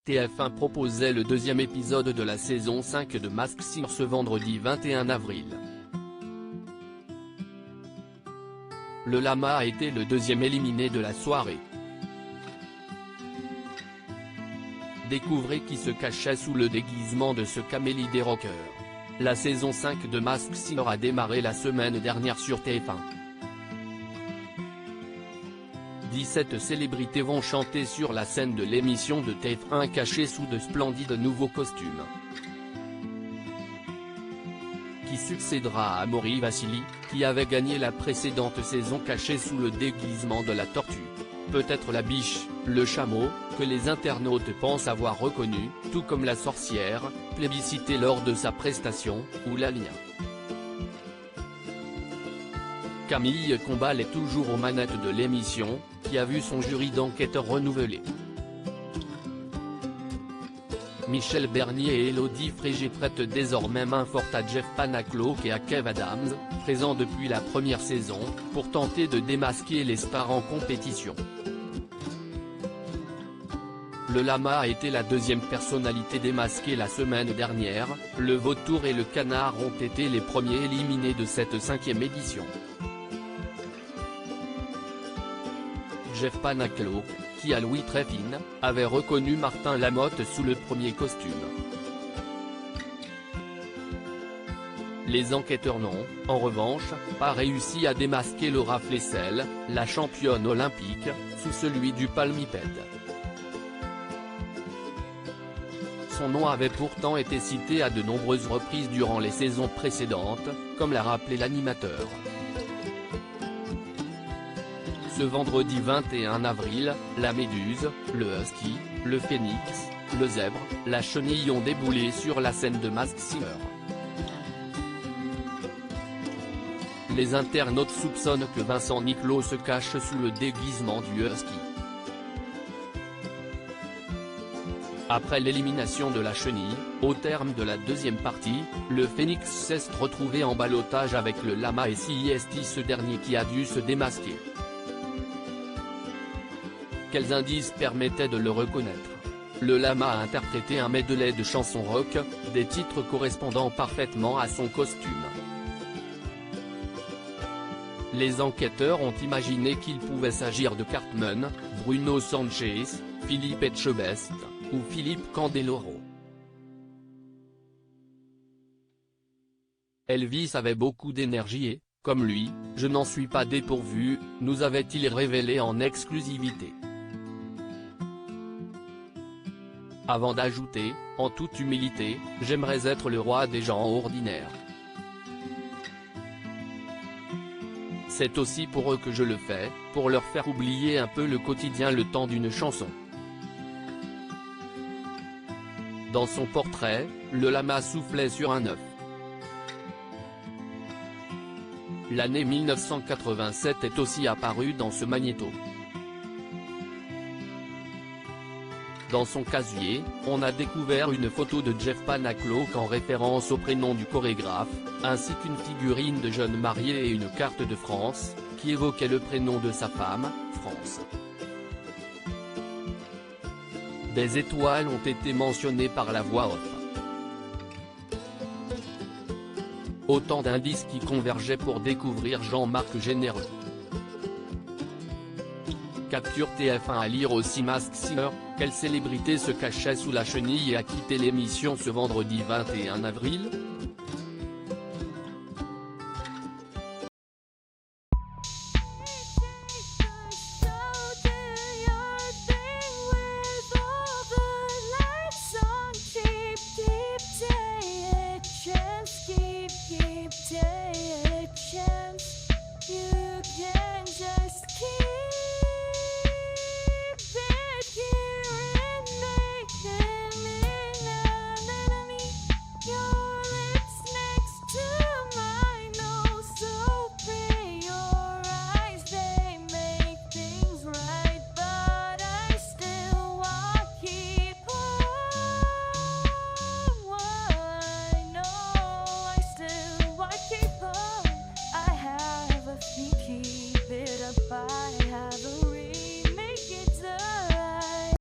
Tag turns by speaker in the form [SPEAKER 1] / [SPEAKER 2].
[SPEAKER 1] TF1 proposait le deuxième épisode de la saison 5 de Masked Singer ce vendredi 21 avril. Le lama a été le deuxième éliminé de la soirée. Découvrez qui se cachait sous le déguisement de ce camélie des rockers. La saison 5 de Masked Singer a démarré la semaine dernière sur TF1. 17 célébrités vont chanter sur la scène de l'émission de TF1 cachées sous de splendides nouveaux costumes. Qui succédera à Amaury Vassili, qui avait gagné la précédente saison cachée sous le déguisement de la tortue. Peut-être la biche, le chameau, que les internautes pensent avoir reconnu, tout comme la sorcière, plébiscitée lors de sa prestation, ou l'alien. Camille Combal est toujours aux manettes de l'émission, qui a vu son jury d'enquêteurs renouvelé. Michel Bernier et Élodie Frégé prêtent désormais main forte à Jeff Panaclock et à Kev Adams, présents depuis la première saison, pour tenter de démasquer les stars en compétition. Le lama a été la deuxième personnalité démasquée la semaine dernière, le vautour et le canard ont été les premiers éliminés de cette 5e édition. Jeff Panaclock, qui à l'ouïe très fine, avait reconnu Martin Lamotte sous le premier costume. Les enquêteurs n'ont, en revanche, pas réussi à démasquer Laura Flessel, la championne olympique, sous celui du palmipède. Son nom avait pourtant été cité à de nombreuses reprises durant les saisons précédentes, comme l'a rappelé l'animateur. Ce vendredi 21 avril, la méduse, le husky, le phénix, le zèbre, la chenille ont déboulé sur la scène de Masked Singer. Les internautes soupçonnent que Vincent Niclot se cache sous le déguisement du husky. Après l'élimination de la chenille, au terme de la deuxième partie, le phénix s'est retrouvé en ballottage avec le lama et c'est ce dernier qui a dû se démasquer. Quels indices permettaient de le reconnaître? Le lama a interprété un medley de chansons rock, des titres correspondant parfaitement à son costume. Les enquêteurs ont imaginé qu'il pouvait s'agir de Cartman, Bruno Sanchez, Philippe Etchebest, ou Philippe Candeloro. Elvis avait beaucoup d'énergie et, comme lui, je n'en suis pas dépourvu, nous avait-il révélé en exclusivité. Avant d'ajouter, en toute humilité, j'aimerais être le roi des gens ordinaires. C'est aussi pour eux que je le fais, pour leur faire oublier un peu le quotidien le temps d'une chanson. Dans son portrait, le lama soufflait sur un œuf. L'année 1987 est aussi apparue dans ce magnéto. Dans son casier, on a découvert une photo de Jeff Panaclock en référence au prénom du chorégraphe, ainsi qu'une figurine de jeune marié et une carte de France, qui évoquait le prénom de sa femme, France. Des étoiles ont été mentionnées par la voix off. Autant d'indices qui convergeaient pour découvrir Jean-Marc Généreux. Capture TF1 à lire aussi Masked Singer, quelle célébrité se cachait sous la chenille et a quitté l'émission ce vendredi 21 avril?
[SPEAKER 2] Keep